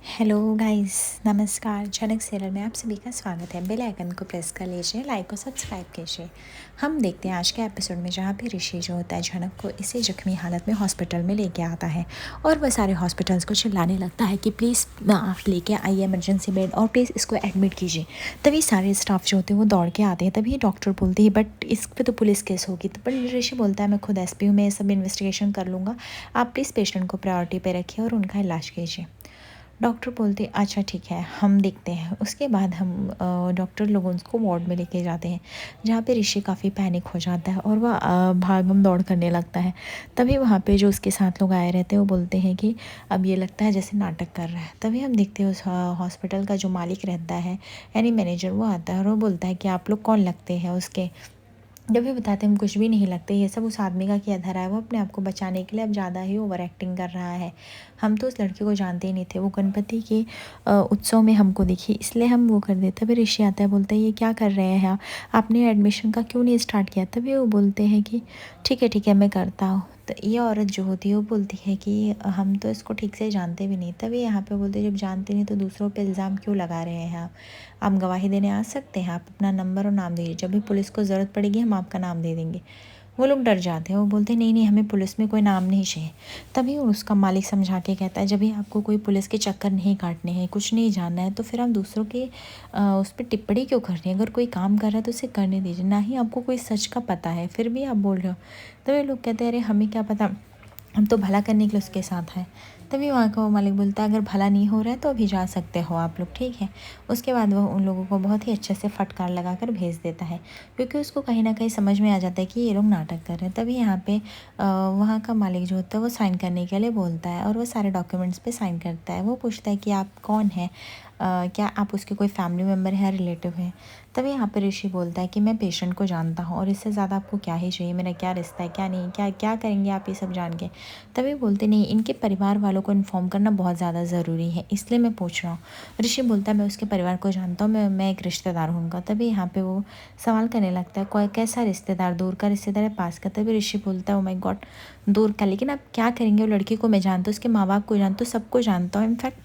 Hello guys, नमस्कार। झनक serial में आप सभी का स्वागत है। बेल आइकन को प्रेस कर लीजिए, लाइक और सब्सक्राइब कीजिए। हम देखते हैं आज के एपिसोड में, जहाँ पे ऋषि जो होता है झनक को इसी जख्मी हालत में हॉस्पिटल में लेके आता है और वह सारे हॉस्पिटल्स को चिल्लाने लगता है कि प्लीज़ आप लेके आइए इमरजेंसी बेड और प्लीज़ इसको एडमिट कीजिए। तभी सारे स्टाफ जो होते हैं वो दौड़ के आते हैं। तभी डॉक्टर बोलते हैं बट इस पर तो पुलिस केस होगी। तो पर ऋषि बोलता है मैं खुद एसपी हूँ, मैं सब इन्वेस्टिगेशन कर लूँगा, आप प्लीज़ पेशेंट को प्रायोरिटी पे रखिए और उनका इलाज कीजिए। डॉक्टर बोलते अच्छा ठीक है, हम देखते हैं। उसके बाद हम डॉक्टर लोग उसको वार्ड में लेके जाते हैं, जहाँ पे ऋषि काफ़ी पैनिक हो जाता है और वह भागम दौड़ करने लगता है। तभी वहाँ पे जो उसके साथ लोग आए रहते हैं वो बोलते हैं कि अब ये लगता है जैसे नाटक कर रहा है। तभी हम देखते हैं उस हॉस्पिटल का जो मालिक रहता है यानी मैनेजर, वो आता है और वो बोलता है कि आप लोग कौन लगते हैं उसके। जब भी बताते हम कुछ भी नहीं लगते, ये सब उस आदमी का किया धरा है, वो अपने आप को बचाने के लिए अब ज़्यादा ही ओवर एक्टिंग कर रहा है। हम तो उस लड़के को जानते ही नहीं थे, वो गणपति के उत्सव में हमको दिखी, इसलिए हम वो कर देते। तभी ऋषि आता है, बोलता है ये क्या कर रहे हैं आप, आपने एडमिशन का क्यों नहीं स्टार्ट किया। तभी वो बोलते हैं कि ठीक है मैं करता हूँ। तो ये औरत जो होती है वो बोलती है कि हम तो इसको ठीक से जानते भी नहीं। तभी यहाँ पे बोलते जब जानते नहीं तो दूसरों पे इल्ज़ाम क्यों लगा रहे हैं आप गवाही देने आ सकते हैं, आप अपना नंबर और नाम दीजिए, जब भी पुलिस को ज़रूरत पड़ेगी हम आपका नाम दे देंगे। वो लोग डर जाते हैं, वो बोलते हैं नहीं हमें पुलिस में कोई नाम नहीं चाहिए। तभी उसका मालिक समझा के कहता है जब भी आपको कोई पुलिस के चक्कर नहीं काटने हैं, कुछ नहीं जानना है, तो फिर हम दूसरों के उस पर टिप्पणी क्यों कर रही हैं। अगर कोई काम कर रहा है तो उसे करने दीजिए, ना ही आपको कोई सच का पता है फिर भी आप बोल रहे हो। तभी लोग कहते हैं अरे हमें क्या पता, हम तो भला करने के लिए उसके साथ हैं। तभी वहाँ का वो मालिक बोलता है अगर भला नहीं हो रहा है तो अभी जा सकते हो आप लोग, ठीक है। उसके बाद वह उन लोगों को बहुत ही अच्छे से फटकार लगा कर भेज देता है, क्योंकि उसको कहीं ना कहीं समझ में आ जाता है कि ये लोग नाटक कर रहे हैं। तभी यहाँ पे वहाँ का मालिक जो होता है वो साइन करने के लिए बोलता है और वो सारे डॉक्यूमेंट्स पे साइन करता है। वो पूछता है कि आप कौन हैं, क्या आप उसके कोई फैमिली मेम्बर हैं, रिलेटिव हैं। तभी यहाँ पे ऋषि बोलता है कि मैं पेशेंट को जानता हूँ और इससे ज़्यादा आपको क्या ही चाहिए, मेरा क्या रिश्ता है, क्या नहीं, क्या क्या करेंगे आप ये सब जान के। तभी बोलते नहीं, इनके परिवार वालों को इन्फॉर्म करना बहुत ज़्यादा ज़रूरी है, इसलिए मैं पूछ रहा हूँ। ऋषि बोलता है मैं उसके परिवार को जानता हूँ, मैं एक रिश्तेदार हूँ उनका। तभी यहाँ पे वो सवाल करने लगता है कोई कैसा रिश्तेदार, दूर का रिश्तेदार है पास का। तभी ऋषि बोलता है ओ माय गॉड, दूर का, लेकिन आप क्या करेंगे, वो लड़की को मैं जानता हूँ, उसके माँ बाप को जानता हूँ, सबको जानता हूँ, इनफैक्ट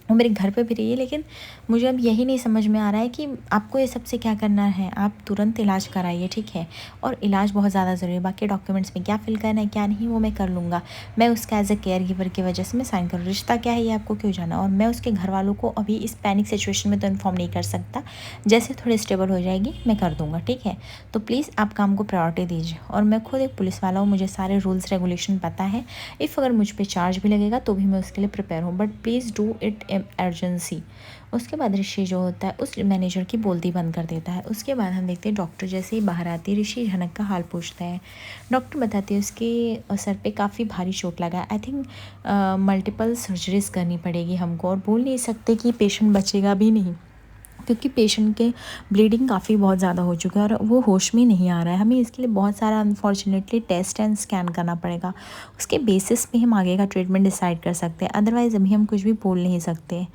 वो मेरे घर पे भी रही है। लेकिन मुझे अब यही नहीं समझ में आ रहा है कि आपको ये सबसे क्या करना है। आप तुरंत इलाज कराइए, ठीक है, और इलाज बहुत ज़्यादा ज़रूरी है। बाकी डॉक्यूमेंट्स में क्या फिल करना है क्या नहीं वो मैं कर लूँगा, मैं उसका एज अ केयर गिवर की वजह से मैं साइन करूँ। रिश्ता क्या है ये आपको क्यों जाना, और मैं उसके घर वालों को अभी इस पैनिक सिचुएशन में तो इन्फॉर्म नहीं कर सकता, जैसे थोड़ी स्टेबल हो जाएगी मैं कर दूँगा, ठीक है। तो प्लीज़ आप काम को प्रायोरिटी दीजिए, और मैं खुद एक पुलिस वाला हूँ, मुझे सारे रूल्स रेगुलेशन पता है। इफ़ अगर मुझ पर चार्ज भी लगेगा तो भी मैं उसके लिए प्रिपेयर हूँ, but please do it urgency. उसके बाद ऋषि जो होता है उस मैनेजर की बोलती बंद कर देता है। उसके बाद हम देखते हैं डॉक्टर जैसे ही बाहर आती है, ऋषि झनक का हाल पूछता है। डॉक्टर बताती है उसके सर पे काफ़ी भारी चोट लगा है, आई थिंक मल्टीपल सर्जरीज करनी पड़ेगी हमको, और बोल नहीं सकते कि पेशेंट बचेगा भी नहीं, क्योंकि पेशेंट के ब्लीडिंग काफ़ी बहुत ज़्यादा हो चुका है और वो होश में नहीं आ रहा है। हमें इसके लिए बहुत सारा अनफॉर्चुनेटली टेस्ट एंड स्कैन करना पड़ेगा, उसके बेसिस पे हम आगे का ट्रीटमेंट डिसाइड कर सकते हैं, अदरवाइज़ अभी हम कुछ भी बोल नहीं सकते।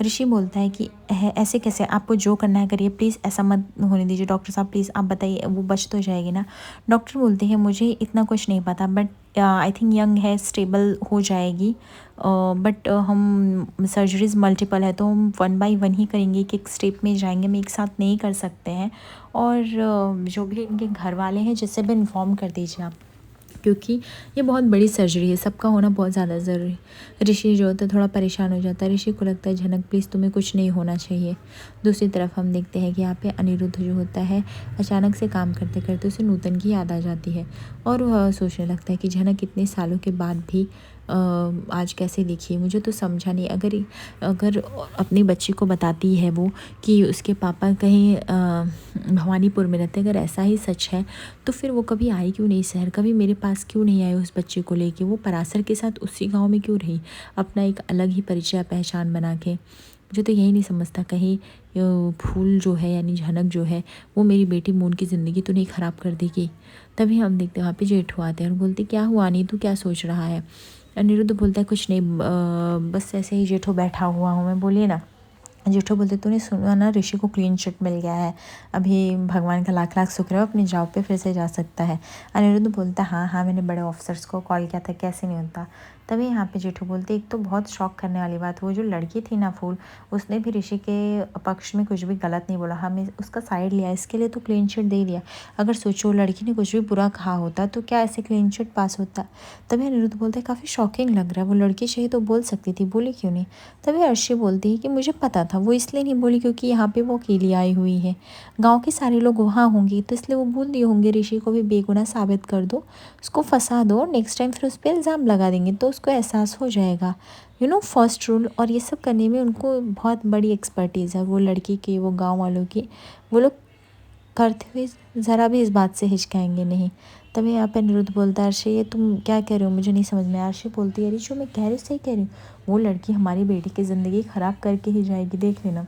ऋषि बोलता है कि ऐसे कैसे, आपको जो करना है करिए, प्लीज़ ऐसा मत होने दीजिए। डॉक्टर साहब प्लीज़ आप बताइए वो बच तो जाएगी ना। डॉक्टर बोलते हैं मुझे इतना कुछ नहीं पता, बट आई थिंक यंग है, स्टेबल हो जाएगी, बट हम सर्जरीज मल्टीपल है तो हम वन बाय वन ही करेंगे, कि एक स्टेप में जाएंगे, हम एक साथ नहीं कर सकते हैं। और जो भी इनके घर वाले हैं जिससे भी इन्फॉर्म कर दीजिए आप, क्योंकि ये बहुत बड़ी सर्जरी है, सबका होना बहुत ज़्यादा ज़रूरी है। ऋषि जो होता है थोड़ा परेशान हो जाता है। ऋषि को लगता है झनक प्लीज़ तुम्हें कुछ नहीं होना चाहिए। दूसरी तरफ हम देखते हैं कि यहाँ पे अनिरुद्ध जो होता है अचानक से काम करते करते उसे नूतन की याद आ जाती है, और वह सोचने लगता है कि झनक इतने सालों के बाद भी आज कैसे दिखी, मुझे तो समझा नहीं। अगर अगर अपनी बच्ची को बताती है वो कि उसके पापा कहीं भवानीपुर में रहते, अगर ऐसा ही सच है तो फिर वो कभी आई क्यों नहीं शहर, कभी मेरे पास क्यों नहीं आई उस बच्चे को लेके, वो परासर के साथ उसी गांव में क्यों रही, अपना एक अलग ही परिचय पहचान बना के। मुझे तो यही नहीं समझता, कहीं फूल जो है यानी झनक जो है वो मेरी बेटी मून की ज़िंदगी तो नहीं ख़राब कर देगी। तभी हम देखते हैं वहाँ पे जेठू आते हैं और बोलते क्या हुआ नहीं, तू क्या सोच रहा है। अनिरुद्ध बोलता है कुछ नहीं, बस ऐसे ही जेठू बैठा हुआ हूँ मैं। बोलिए ना। जेठू बोलते तूने सुना ना ऋषि को क्लीन चिट मिल गया है, अभी भगवान का लाख लाख शुक्र है, अपनी जॉब पे फिर से जा सकता है। अनिरुद्ध बोलता हाँ हाँ मैंने बड़े ऑफिसर्स को कॉल किया था, कैसे नहीं होता। तभी यहाँ पे जेठू बोलते एक तो बहुत शौक करने वाली बात, वो जो लड़की थी ना फूल, उसने भी ऋषि के पक्ष में कुछ भी गलत नहीं बोला, हमें उसका साइड लिया, इसके लिए तो क्लीन चिट दे दिया। अगर सोचो लड़की ने कुछ भी बुरा कहा होता तो क्या ऐसे क्लीन चिट पास होता। तभी अनिरुद्ध बोलते हैं काफ़ी शॉकिंग लग रहा है, वो लड़की चाहिए तो बोल सकती थी, बोली क्यों नहीं। तभी अर्शी बोलती है कि मुझे पता था, वो इसलिए नहीं बोली क्योंकि यहाँ पे वो अकेली आई हुई है, गांव के सारे लोग वहाँ होंगे तो इसलिए वो बोल दिए होंगे ऋषि को भी बेगुनाह साबित कर दो, उसको फंसा दो, नेक्स्ट टाइम फिर उस पर इल्ज़ाम लगा देंगे तो उसको एहसास हो जाएगा। First rule. और ये सब करने में उनको बहुत बड़ी एक्सपर्टीज़ है, वो लड़की की, वो गाँव वालों की, वो लोग करते हुए ज़रा भी इस बात से हिचकाएंगे नहीं। तभी यहाँ पे अनिरुद्ध बोलता है अर्शी ये तुम क्या कह रहे हो, मुझे नहीं समझ में आया। अर्शी बोलती है अरे जो मैं कह रही हूँ सही कह रही हूँ, वो लड़की हमारी बेटी की ज़िंदगी ख़राब करके ही जाएगी, देख लेना।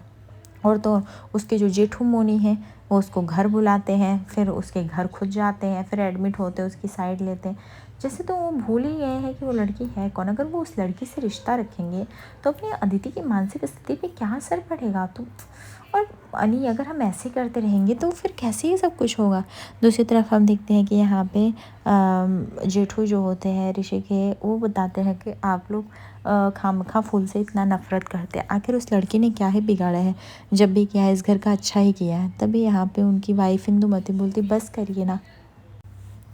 और तो और उसके जो जेठू मोनी हैं वो उसको घर बुलाते हैं, फिर उसके घर खुद जाते हैं, फिर एडमिट होते हैं, उसकी साइड लेते हैं, जैसे तो वो भूल ही गए हैं कि वो लड़की है कौन। अगर वो उस लड़की से रिश्ता रखेंगे तो अपनी अदिति की मानसिक स्थिति पे क्या असर पड़ेगा। तो और अनी अगर हम ऐसे करते रहेंगे तो फिर कैसे ये सब कुछ होगा। दूसरी तरफ हम देखते हैं कि यहाँ पे जेठू जो होते हैं ऋषि के, वो बताते हैं कि आप लोग खामखा फूल से इतना नफरत करते हैं, आखिर उस लड़की ने क्या ही बिगाड़ा है, जब भी किया है इस घर का अच्छा ही किया है। तभी यहाँ पे उनकी वाइफ इंदुमती बोलती बस करिए ना।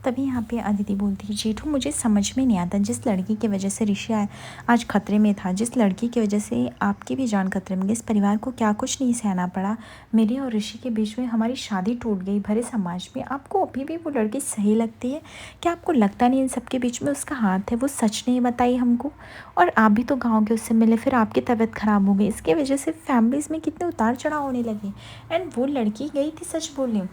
तभी यहाँ पे अदिति बोलती है जेठू मुझे समझ में नहीं आता, जिस लड़की की वजह से ऋषि आज खतरे में था, जिस लड़की की वजह से आपकी भी जान खतरे में गई, इस परिवार को क्या कुछ नहीं सहना पड़ा। मेरे और ऋषि के बीच में हमारी शादी टूट गई भरे समाज में, आपको अभी भी वो लड़की सही लगती है? क्या आपको लगता नहीं इन सबके बीच में उसका हाथ है? वो सच नहीं बताई हमको, और आप भी तो गाँव के उससे मिले, फिर आपकी तबीयत ख़राब हो गई, इसकी वजह से फैमिलीज़ में कितने उतार चढ़ाव होने लगे। एंड वो लड़की गई थी सच बोलने,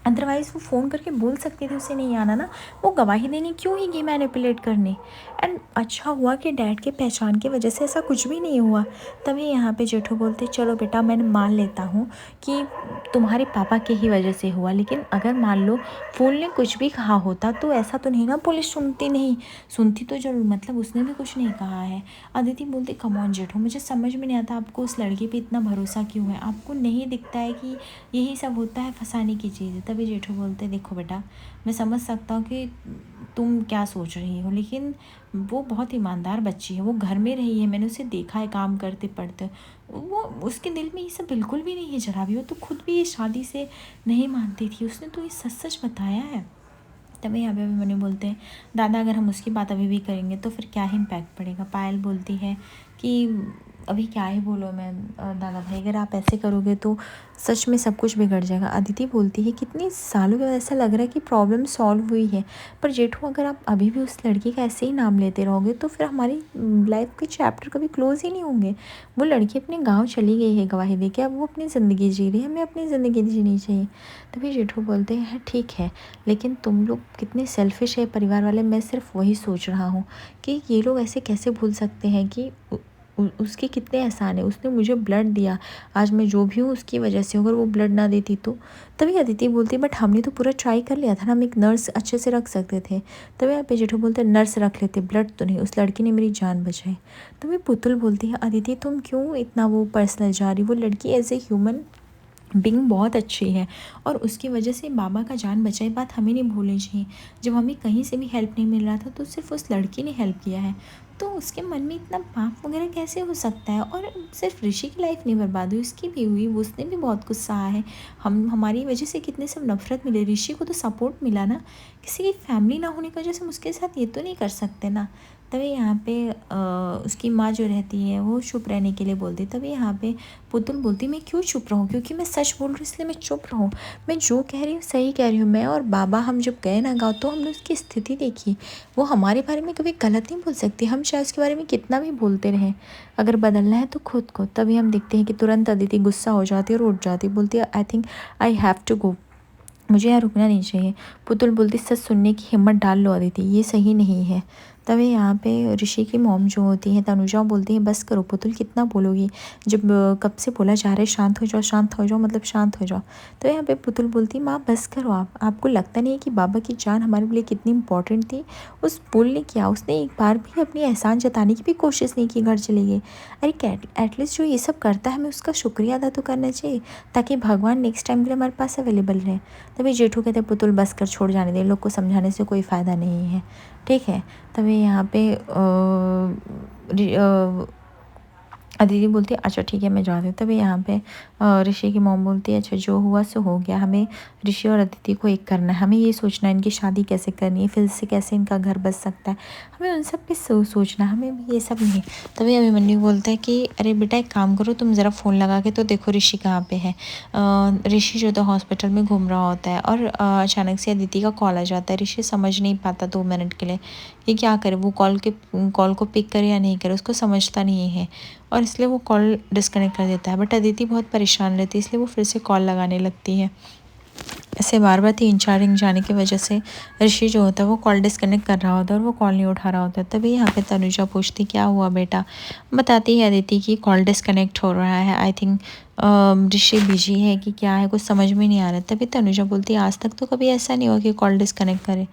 अदरवाइज़ वो फ़ोन करके बोल सकते थे उसे नहीं आना ना, वो गवाही देने क्यों ही गई मैनिपुलेट करने। एंड अच्छा हुआ कि डैड के पहचान की वजह से ऐसा कुछ भी नहीं हुआ। तभी यहाँ पे जेठू बोलते चलो बेटा मैं मान लेता हूँ कि तुम्हारे पापा की ही वजह से हुआ, लेकिन अगर मान लो फूल ने कुछ भी कहा होता तो ऐसा तो नहीं ना, पुलिस सुनती नहीं, सुनती तो जरूर, मतलब उसने भी कुछ नहीं कहा है। अदिति बोलती कम ऑन जेठू मुझे समझ में नहीं आता आपको उस लड़की पे इतना भरोसा क्यों है, आपको नहीं दिखता है कि यही सब होता है फंसाने की चीज़। तभी जेठू बोलते देखो बेटा मैं समझ सकता हूँ कि तुम क्या सोच रही हो, लेकिन वो बहुत ईमानदार बच्ची है, वो घर में रही है, मैंने उसे देखा है काम करते पढ़ते, वो उसके दिल में ये सब बिल्कुल भी नहीं है जरा भी, वो तो खुद भी ये शादी से नहीं मानती थी, उसने तो ये सच सच बताया है। तभी यहाँ पे अभिमन्यु बोलते हैं दादा अगर हम उसकी बात अभी भी करेंगे तो फिर क्या ही इम्पैक्ट पड़ेगा। पायल बोलती है कि अभी क्या ही बोलो मैं दादा भाई, अगर आप ऐसे करोगे तो सच में सब कुछ बिगड़ जाएगा। अदिति बोलती है कितनी सालों के बाद ऐसा लग रहा है कि प्रॉब्लम सॉल्व हुई है, पर जेठू अगर आप अभी भी उस लड़की का ऐसे ही नाम लेते रहोगे तो फिर हमारी लाइफ के चैप्टर कभी क्लोज ही नहीं होंगे। वो लड़की अपने गाँव चली गई है गवाही दे के, अब वो अपनी ज़िंदगी जी रही है, हमें अपनी ज़िंदगी जीनी चाहिए। तभी जेठू बोलते हैं ठीक है, लेकिन तुम लोग कितने सेल्फिश है परिवार वाले, मैं सिर्फ वही सोच रहा हूँ कि ये लोग ऐसे कैसे भूल सकते हैं कि उसके कितने एहसान है, उसने मुझे ब्लड दिया, आज मैं जो भी हूँ उसकी वजह से, अगर वो ब्लड ना देती तो। तभी अदिति बोलती बट हमने तो पूरा ट्राई कर लिया था ना, हम एक नर्स अच्छे से रख सकते थे। तभी यहाँ पे जेठू बोलते नर्स रख लेते, ब्लड तो नहीं, उस लड़की ने मेरी जान बचाई। तभी पुतुल बोलती है अदिति तुम क्यों इतना वो पर्सनल जा रही, वो लड़की एज ए ह्यूमन बिंग बहुत अच्छी है और उसकी वजह से बाबा का जान बचाई, बात हमें नहीं भूलनी चाहिए। जब हमें कहीं से भी हेल्प नहीं मिल रहा था तो सिर्फ उस लड़की ने हेल्प किया है, तो उसके मन में इतना पाप वगैरह कैसे हो सकता है। और सिर्फ ऋषि की लाइफ नहीं बर्बाद हुई, उसकी भी हुई, वो उसने भी बहुत कुछ सहा है, हमारी वजह से कितने सब नफरत मिले, ऋषि को तो सपोर्ट मिला ना, किसी की फैमिली ना होने की वजह से हम उसके साथ ये तो नहीं कर सकते ना। तभी यहाँ पे उसकी माँ जो रहती है वो चुप रहने के लिए बोलती, तभी यहाँ पे पुतुल बोलती मैं क्यों चुप रहूँ, क्योंकि मैं सच बोल रही हूँ इसलिए मैं चुप रहूँ, मैं जो कह रही हूँ सही कह रही हूँ। मैं और बाबा हम जब गए ना गाँव तो हमने उसकी स्थिति देखी, वो हमारे बारे में कभी गलत नहीं बोल सकती, हम चाहे उसके बारे में कितना भी बोलते रहें, अगर बदलना है तो खुद को। तभी हम देखते हैं कि तुरंत अदिति गुस्सा हो जाती है और उठ जाती है, बोलती है I think I have to go, मुझे यहाँ रुकना नहीं चाहिए। पुतुल बोलती सच सुनने की हिम्मत डाल लो अदिति, ये सही नहीं है। तभी यहाँ पे ऋषि की मॉम जो होती है तनुजा बोलती है बस करो पुतुल कितना बोलोगी, जब कब से बोला जा रहा है शांत हो जाओ शांत हो जाओ, मतलब शांत हो जाओ। तो यहाँ पे पुतुल बोलती माँ बस करो, आपको लगता नहीं है कि बाबा की जान हमारे लिए कितनी इंपॉर्टेंट थी। उस पुल ने किया, उसने एक बार भी अपनी एहसान जताने की भी कोशिश नहीं की, घर चली गई। अरे एटलीस्ट जो ये सब करता है हमें उसका शुक्रिया अदा तो करना चाहिए, ताकि भगवान नेक्स्ट टाइम के लिए हमारे पास अवेलेबल रहे। तभी जेठू कहते पुतुल बस कर, छोड़ जाने दे, लोग को समझाने से कोई फ़ायदा नहीं है, ठीक है। तभी यहाँ पे अदिति बोलती है अच्छा ठीक है मैं जाती हूँ। तभी यहाँ पे ऋषि की मॉम बोलती है अच्छा जो हुआ सो हो गया, हमें ऋषि और अदिति को एक करना है, हमें ये सोचना है इनकी शादी कैसे करनी है, फिर से कैसे इनका घर बस सकता है, हमें उन सब पे सोचना, हमें भी ये सब नहीं। तभी अभिमन्यु बोलता है कि अरे बेटा एक काम करो, तुम ज़रा फ़ोन लगा के तो देखो ऋषि कहाँ पे है। ऋषि जो तो हॉस्पिटल में घूम रहा होता है और अचानक से अदिति का कॉल आ जाता है। ऋषि समझ नहीं पाता 2 मिनट के लिए कि क्या करे, वो कॉल को पिक करे या नहीं करे, उसको समझता नहीं है और इसलिए वो कॉल डिस्कनेक्ट कर देता है। बट अदिति बहुत परेशान रहती है, इसलिए वो फिर से कॉल लगाने लगती है। ऐसे बार बार 3-4 रिंग जाने की वजह से ऋषि जो होता है वो कॉल डिस्कनेक्ट कर रहा होता है और वो कॉल नहीं उठा रहा होता है। तभी यहाँ पे तनुजा पूछती क्या हुआ बेटा, बताती है अदिति कि कॉल डिस्कनेक्ट हो रहा है, आई थिंक ऋषि बिजी है कि क्या है, कुछ समझ में नहीं आ रहा है। तभी तनुजा बोलती है आज तक तो कभी ऐसा नहीं हुआ कि कॉल डिस्कनेक्ट करे,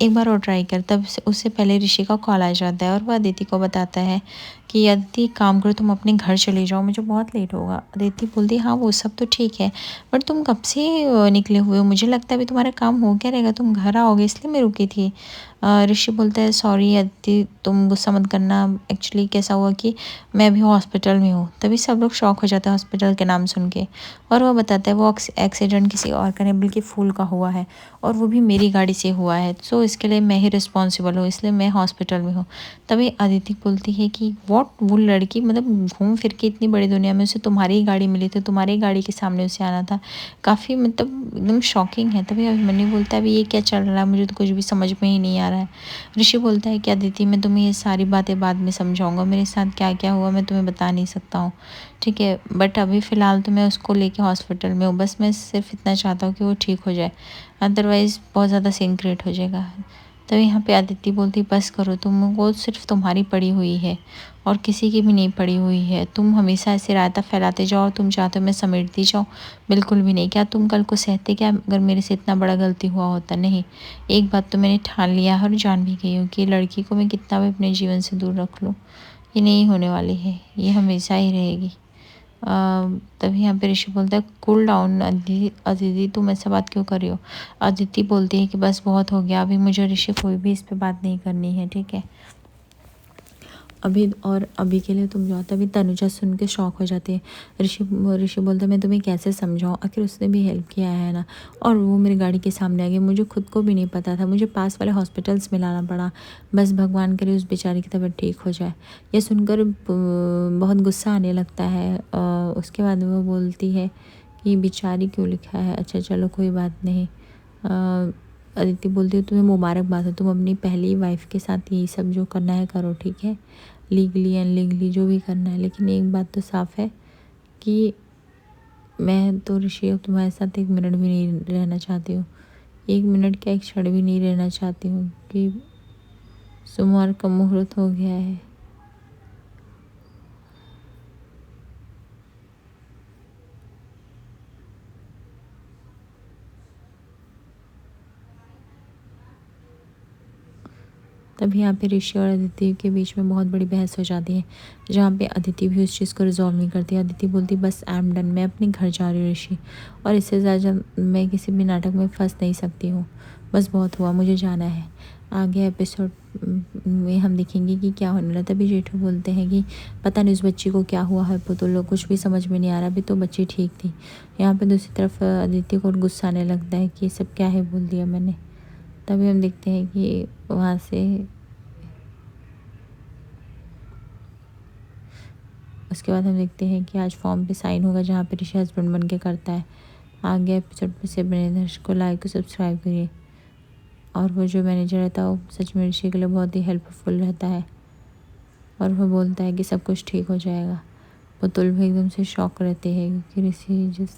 एक बार और ट्राई कर। तब उससे पहले ऋषि का कॉल आ जाता है और वह अदिति को बताता है कि अदिति काम करो, तुम अपने घर चले जाओ, मुझे बहुत लेट होगा। अदिति बोलती हाँ वो सब तो ठीक है, बट तुम कब से निकले हुए हो, मुझे लगता है अभी तुम्हारा काम हो क्या रहेगा, तुम घर आओगे इसलिए मैं रुकी थी। ऋषि बोलता है सॉरी अदिति तुम गुस्सा मत करना, एक्चुअली कैसा हुआ कि मैं अभी हॉस्पिटल में हूँ। तभी सब लोग शॉक हो जाते हैं हॉस्पिटल के नाम सुन के और वह बताता है वो एक्सीडेंट किसी और का नहीं बल्कि फूल का हुआ है और वो भी मेरी गाड़ी से हुआ है, सो इसके लिए मैं ही रिस्पॉन्सिबल हूँ, इसलिए मैं हॉस्पिटल में हूँ। तभी अदिति बोलती है कि व्हाट, वो लड़की मतलब घूम फिर के इतनी बड़ी दुनिया में उसे तुम्हारी ही गाड़ी मिली थी, तुम्हारी ही गाड़ी के सामने उसे आना था, काफ़ी मतलब एकदम शॉकिंग है। तभी अभिमन्यु बोलता है अभी ये क्या चल रहा है, मुझे तो कुछ भी समझ में ही नहीं आ रहा है। ऋषि बोलता है कि अदिति मैं तुम्हें ये सारी बातें बाद में समझाऊंगा, मेरे साथ क्या क्या हुआ मैं तुम्हें बता नहीं सकता हूँ, ठीक है, बट अभी फ़िलहाल तो मैं उसको लेके हॉस्पिटल में हूँ, बस मैं सिर्फ इतना चाहता हूँ कि वो ठीक हो जाए, अदरवाइज़ बहुत ज़्यादा सीन क्रिएट हो जाएगा। तब यहाँ पे अदिति बोलती बस करो तुम, वो सिर्फ तुम्हारी पड़ी हुई है और किसी की भी नहीं पड़ी हुई है, तुम हमेशा ऐसे रायता फैलाते जाओ, तुम चाहते हो मैं समेटती जाऊँ, बिल्कुल भी नहीं। क्या तुम कल को सहते क्या अगर मेरे से इतना बड़ा गलती हुआ होता, नहीं, एक बात तो मैंने ठान लिया है और जान भी गई हूँ कि लड़की को मैं कितना भी अपने जीवन से दूर रख लूँ ये नहीं होने वाली है, ये हमेशा ही रहेगी। तभी यहाँ पे ऋषि बोलता है कूल डाउन अदिति, अदिति तुम ऐसा बात क्यों कर रही हो। अदिति बोलती है कि बस बहुत हो गया, अभी मुझे ऋषि कोई भी इस पे बात नहीं करनी है, ठीक है, अभी और अभी के लिए तुम जाओ। तभी तनुजा सुन के शॉक हो जाती है। ऋषि ऋषि बोलता है मैं तुम्हें कैसे समझाऊँ, आखिर उसने भी हेल्प किया है ना, और वो मेरी गाड़ी के सामने आ गई, मुझे खुद को भी नहीं पता था, मुझे पास वाले हॉस्पिटल्स में लाना पड़ा, बस भगवान करे उस बेचारे की तबीयत ठीक हो जाए। ये सुनकर बहुत गुस्सा आने लगता है। उसके बाद वो बोलती है कि बेचारी क्यों लिखा है, अच्छा चलो कोई बात नहीं। अदिति बोलती है तुम्हें मुबारकबाद हो, तुम अपनी पहली वाइफ के साथ यही सब जो करना है करो, ठीक है, लीगली अनलीगली जो भी करना है, लेकिन एक बात तो साफ़ है कि मैं तो ऋषि अब तुम्हारे साथ 1 मिनट भी नहीं रहना चाहती हूँ, 1 मिनट क्या एक क्षण भी नहीं रहना चाहती हूँ कि सोमवार का मुहूर्त हो गया है। तब यहाँ पे ऋषि और अदिति के बीच में बहुत बड़ी बहस हो जाती है, जहाँ पे अदिति भी उस चीज़ को रिजॉल्व नहीं करती। अदिति बोलती बस आई एम डन, मैं अपने घर जा रही हूँ ऋषि, और इससे ज़्यादा मैं किसी भी नाटक में फंस नहीं सकती हूँ, बस बहुत हुआ, मुझे जाना है। आगे एपिसोड में हम देखेंगे कि क्या होने वाला। तभी जेठू बोलते हैं कि पता नहीं उस बच्ची को क्या हुआ है, वो तो लोग कुछ भी समझ में नहीं आ रहा, अभी तो बच्ची ठीक थी। यहाँ पे दूसरी तरफ अदिति को गुस्सा आने लगता है कि सब क्या है बोल दिया मैंने। तभी हम देखते हैं कि वहाँ से उसके बाद हम देखते हैं कि आज फॉर्म पे साइन होगा जहाँ पे ऋषि हस्बैंड बन के करता है। आगे एपिसोड पे से बने दर्शक को लाइक और सब्सक्राइब करिए। और वो जो मैनेजर रहता है वो सच में ऋषि के लिए बहुत ही हेल्पफुल रहता है और वो बोलता है कि सब कुछ ठीक हो जाएगा। पुतुल भी एकदम से शॉक रहते हैं क्योंकि ऋषि जिस